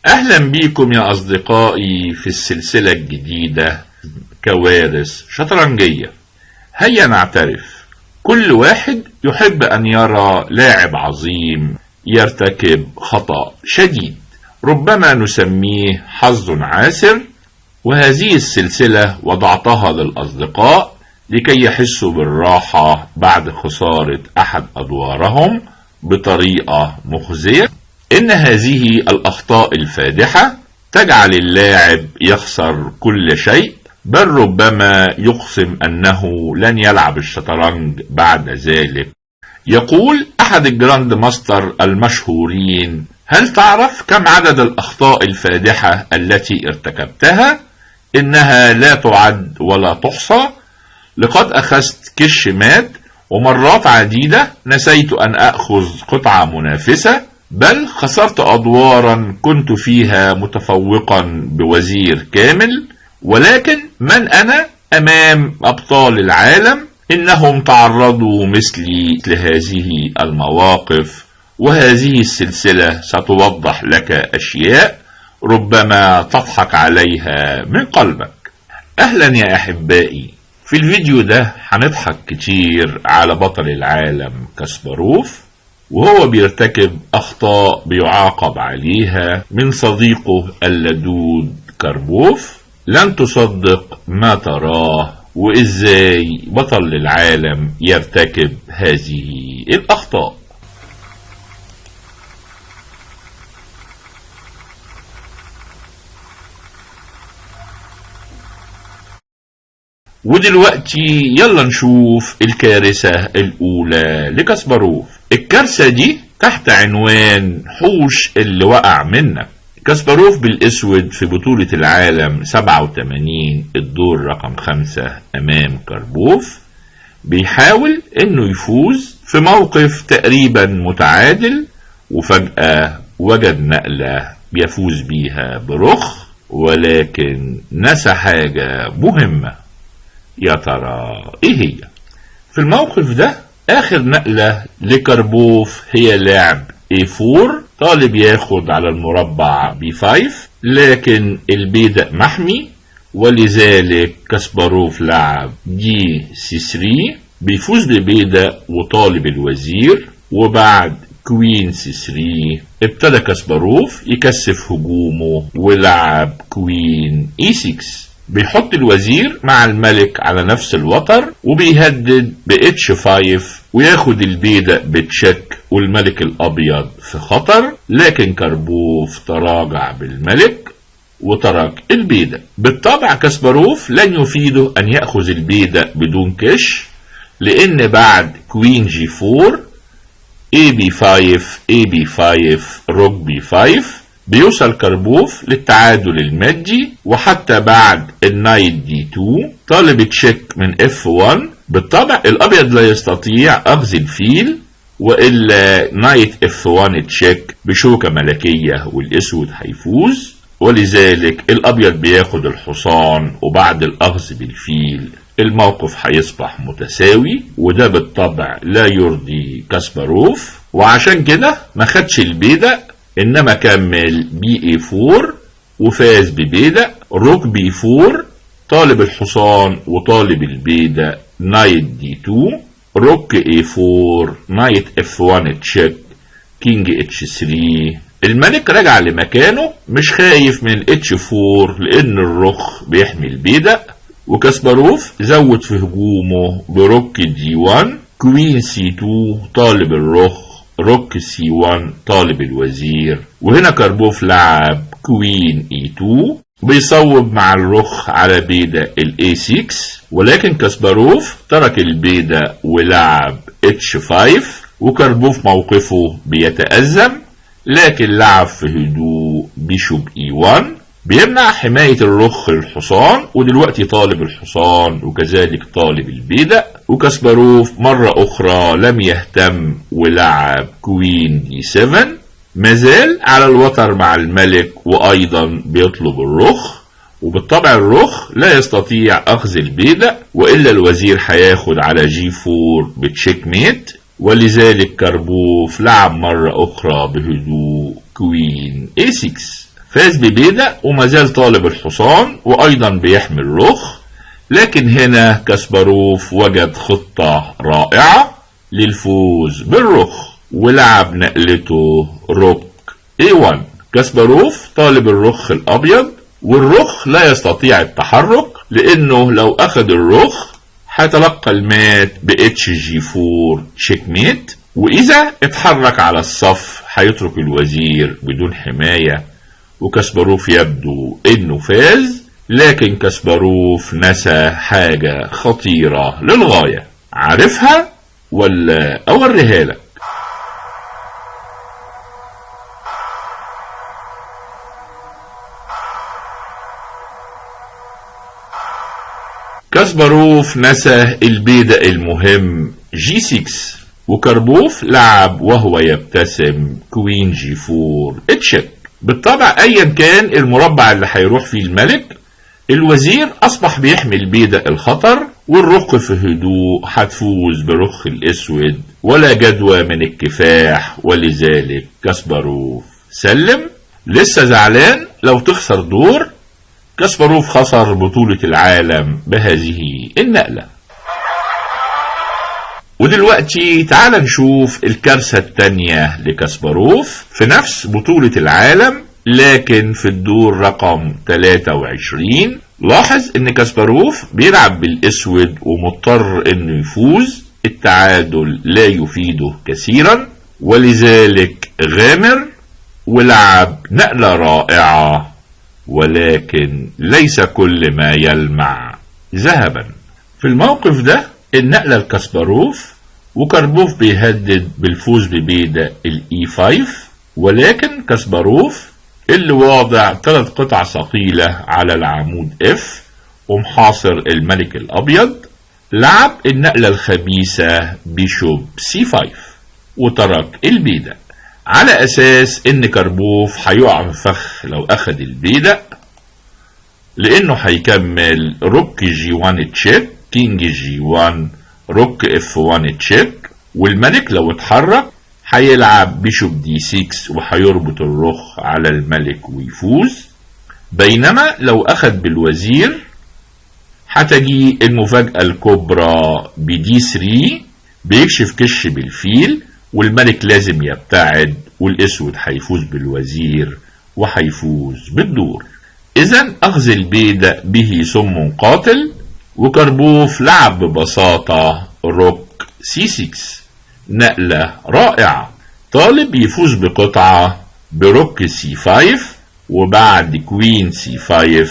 أهلا بيكم يا أصدقائي في السلسلة الجديدة كوارث شطرنجية. هيا نعترف، كل واحد يحب أن يرى لاعب عظيم يرتكب خطأ شديد، ربما نسميه حظ عاسر، وهذه السلسلة وضعتها للأصدقاء لكي يحسوا بالراحة بعد خسارة أحد أدوارهم بطريقة مخزية. إن هذه الأخطاء الفادحة تجعل اللاعب يخسر كل شيء، بل ربما يقسم أنه لن يلعب الشطرنج بعد ذلك. يقول أحد الجراند ماستر المشهورين: هل تعرف كم عدد الأخطاء الفادحة التي ارتكبتها؟ إنها لا تعد ولا تحصى. لقد أخذت كش مات، ومرات عديدة نسيت أن أخذ قطعة منافسة، بل خسرت أدوارا كنت فيها متفوقا بوزير كامل. ولكن من أنا أمام أبطال العالم؟ إنهم تعرضوا مثلي لهذه المواقف، وهذه السلسلة ستوضح لك أشياء ربما تضحك عليها من قلبك. أهلا يا أحبائي، في الفيديو ده هنضحك كتير على بطل العالم كاسباروف، وهو بيرتكب أخطاء بيعاقب عليها من صديقه اللدود كاربوف. لن تصدق ما تراه، وإزاي بطل العالم يرتكب هذه الأخطاء. ودلوقتي يلا نشوف الكارثة الأولى لكاسباروف. الكارثة دي تحت عنوان حوش اللي وقع منك. كاسباروف بالأسود في بطولة العالم 87 الدور رقم 5 أمام كاربوف، بيحاول إنه يفوز في موقف تقريبا متعادل، وفجأة وجد نقلة بيفوز بيها برخ، ولكن نسى حاجة مهمة. يا ترى ايه هي؟ في الموقف ده اخر نقلة لكاربوف هي لعب A4، طالب ياخد على المربع B5، لكن البيدق محمي، ولذلك كاسباروف لعب DC3 بيفوز ببيدق وطالب الوزير. وبعد كوين C3 ابتدى كاسباروف يكثف هجومه ولعب كوين E6، بيحط الوزير مع الملك على نفس الوتر، وبيهدد H5 وياخد البيدق بتشك، والملك الابيض في خطر. لكن كاربوف تراجع بالملك وترك البيدق. بالطبع كاسباروف لن يفيده ان ياخذ البيدق بدون كش، لان بعد كوين G4 AB5 AB5 روك B5 بيوصل كاربوف للتعادل المادي. وحتى بعد النايت D2 طالب تشيك من F1. بالطبع الابيض لا يستطيع اخذ الفيل، والا نايت F1 تشيك بشوكة ملكية والاسود هيفوز، ولذلك الابيض بياخد الحصان، وبعد الاخذ بالفيل الموقف هيصبح متساوي، وده بالطبع لا يرضي كاسباروف، وعشان كده ما خدش البيدق، انما كمل BA4 وفاز ببيدق. روك B4 طالب الحصان وطالب البيدق، نايت D2 روك A4 نايت F1 تشيك كينج H3. الملك رجع لمكانه مش خايف من H4 لان الرخ بيحمي البيدق، وكاسباروف زود في هجومه بروك D1 كوين C2 طالب الرخ، روك C1 طالب الوزير. وهنا كاربوف لعب كوين E2 بيصوب مع الرخ على بيدق A6، ولكن كاسباروف ترك البيدق ولعب H5، وكاربوف موقفه بيتأزم، لكن لعب في هدوء بيشوب E1 بيمنع حماية الرخ الحصان، ودلوقتي طالب الحصان وكذلك طالب البيدق. وكاسباروف مرة أخرى لم يهتم ولعب كوين D7، مازال على الوتر مع الملك وأيضا بيطلب الرخ، وبالطبع الرخ لا يستطيع أخذ البيدق، وإلا الوزير هياخد على G4 بتشيك ميت، ولذلك كاربوف لعب مرة أخرى بهدوء كوين A6. فاز ببيدق وما زال طالب الحصان وأيضا بيحمل رخ، لكن هنا كاسباروف وجد خطة رائعة للفوز بالرخ ولعب نقلته روك A1. كاسباروف طالب الرخ الأبيض، والرخ لا يستطيع التحرك لأنه لو أخذ الرخ هيتلقى المات ب HG4 تشيك ميت، وإذا اتحرك على الصف هيترك الوزير بدون حماية، وكاسباروف يبدو إنه فاز. لكن كاسباروف نسى حاجة خطيرة للغاية، عارفها ولا أوريها لك؟ كاسباروف نسى البيدق المهم G6، وكاربوف لعب وهو يبتسم كوين G4 تشيك. بالطبع ايا كان المربع اللي هيروح فيه الملك، الوزير اصبح بيحمل بيدق الخطر، والرخ في هدوء هتفوز برخ الاسود ولا جدوى من الكفاح، ولذلك كاسباروف سلم. لسه زعلان لو تخسر دور. كاسباروف خسر بطولة العالم بهذه النقلة. ودلوقتي تعال نشوف الكارثة التانية لكاسباروف في نفس بطولة العالم، لكن في الدور رقم 23. لاحظ ان كاسباروف بيلعب بالاسود ومضطر انه يفوز، التعادل لا يفيده كثيرا، ولذلك غامر ولعب نقلة رائعة، ولكن ليس كل ما يلمع ذهبا. في الموقف ده النقلة لكاسباروف، وكاربوف بيهدد بالفوز ببيدق الE5، ولكن كاسباروف اللي واضع 3 قطع ثقيلة على العمود F ومحاصر الملك الأبيض لعب النقلة الخبيثة بيشوب C5 وترك البيدق، على أساس إن كاربوف هيقع في فخ لو أخد البيدق، لأنه هيكمل روك G1 تشيك، كينج G1، روك F1 تشيك، والملك لو اتحرك هيلعب بيشوب D6 وهيربط الرخ على الملك ويفوز. بينما لو أخد بالوزير هتجي المفاجأة الكبرى بD3 بيكشف كش بالفيل، والملك لازم يبتعد، والاسود هيفوز بالوزير وهيفوز بالدور. اذا اخذ البيدق به سم قاتل، وكاربوف لعب ببساطة روك C6، نقلة رائعة. طالب يفوز بقطعة بروك C5، وبعد كوين C5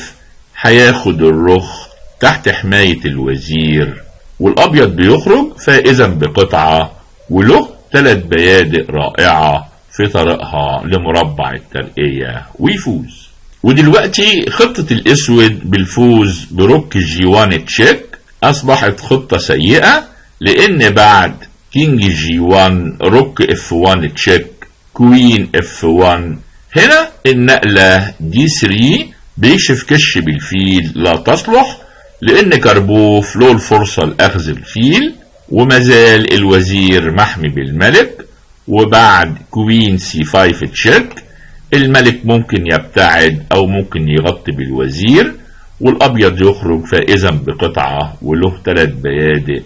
هياخد الرخ تحت حماية الوزير، والابيض بيخرج فائزا بقطعة، وله 3 بيادق رائعة في طريقها لمربع الترقية ويفوز. ودلوقتي خطة الاسود بالفوز بروك G1 تشيك اصبحت خطة سيئة، لان بعد كينج G1 روك F1 تشيك كوين F1 هنا النقلة D3 بيكشف كش بالفيل لا تصلح، لان كاربوف له الفرصة لاخذ الفيل ومازال الوزير محمي بالملك، وبعد كوين C5 تشيك الملك ممكن يبتعد او ممكن يغطي بالوزير، والابيض يخرج فائزا بقطعة وله 3 بيادق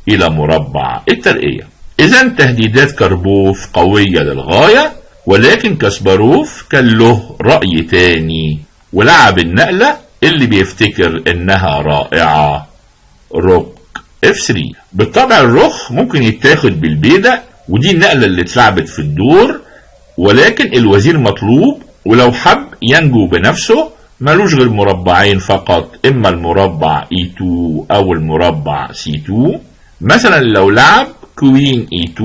الى مربع الترقية. اذا تهديدات كاربوف قوية للغاية، ولكن كاسباروف كان له رأي تاني ولعب النقلة اللي بيفتكر انها رائعة، روك F3. بالطبع الرخ ممكن يتاخد بالبيدق، ودي النقلة اللي اتلعبت في الدور، ولكن الوزير مطلوب، ولو حب ينجو بنفسه ملوش غير مربعين فقط، اما المربع E2 او المربع C2. مثلا لو لعب كوين E2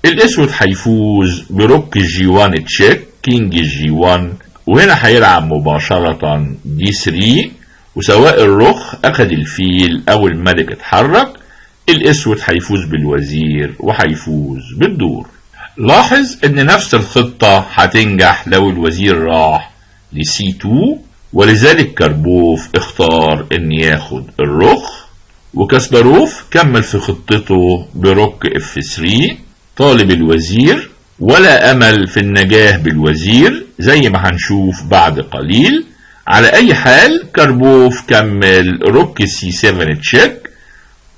الاسود هيفوز بروك G1 تشيك كينج G1، وهنا هيلعب مباشرة D3، وسواء الرخ اخد الفيل او الملك اتحرك الاسود هيفوز بالوزير وهيفوز بالدور. لاحظ ان نفس الخطة هتنجح لو الوزير راح لC2، ولذلك كاربوف اختار ان ياخد الرخ، وكاسباروف كمل في خطته بروك F3 طالب الوزير، ولا أمل في النجاة بالوزير زي ما هنشوف بعد قليل. على أي حال كاربوف كمل روك سي 7 تشيك،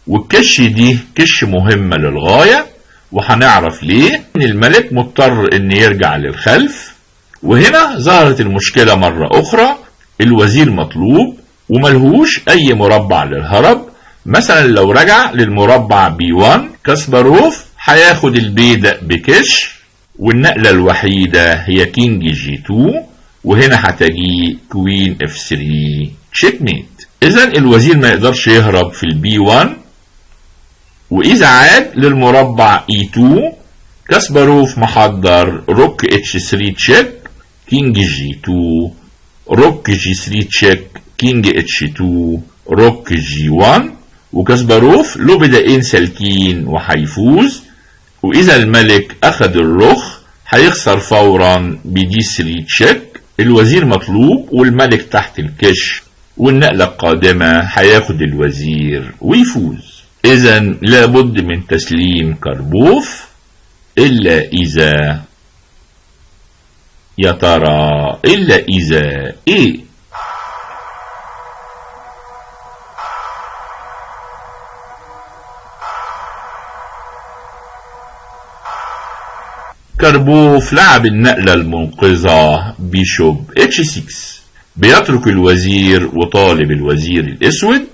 والكش دي كش مهمة للغاية، وهنعرف ليه. إن الملك مضطر إن يرجع للخلف، وهنا ظهرت المشكلة مرة أخرى. الوزير مطلوب وملهوش أي مربع للهرب. مثلا لو رجع للمربع B1 كاسباروف هياخد البيدق بكش، والنقلة الوحيدة هي كينج G2، وهنا هتجي كوين F3 تشيك ميت. إذا الوزير ما يقدرش يهرب في الB1، وإذا عاد للمربع E2 كاسباروف محضر روك H3 تشيك، كينج G2، روك G3 تشيك، كينج H2، روك G1، وكاسباروف له بدائين سالكين وهيفوز. وإذا الملك أخذ الرخ هيخسر فورا بدي 3 تشيك. الوزير مطلوب والملك تحت الكش، والنقلة القادمة هياخد الوزير ويفوز. إذا لابد من تسليم كاربوف، إلا إذا، يا ترى إلا إذا إيه؟ كاربوف لعب النقلة المنقذة بيشوب H6، بيترك الوزير وطالب الوزير الأسود.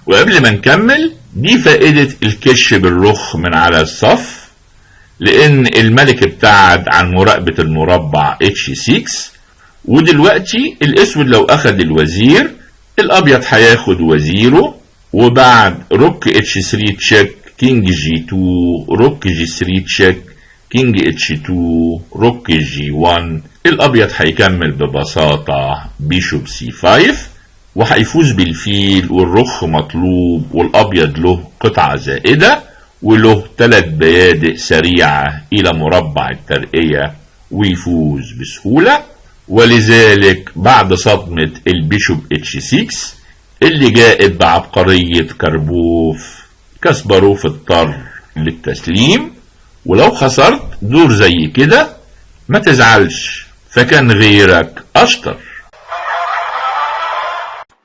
وقبل ما نكمل، دي فائدة الكش بالرخ من على الصف، لأن الملك ابتعد عن مراقبة المربع H6، ودلوقتي الأسود لو أخذ الوزير الأبيض هياخد وزيره، وبعد روك H3 تشيك، كينج G2، روك G3 تشيك، كينج H2، روك G1، الأبيض هيكمل ببساطة بيشوب C5، وهيفوز بالفيل، والرخ مطلوب، والأبيض له قطعة زائدة، وله 3 بيادق سريعة إلى مربع الترقية، ويفوز بسهولة. ولذلك بعد صدمة البيشوب H6 اللي جاءت بعبقرية كاربوف، كاسباروف اضطر للتسليم. ولو خسرت دور زي كده ما تزعلش، فكان غيرك أشطر.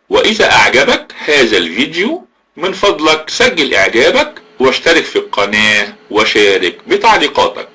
وإذا أعجبك هذا الفيديو من فضلك سجل إعجابك واشترك في القناة وشارك بتعليقاتك.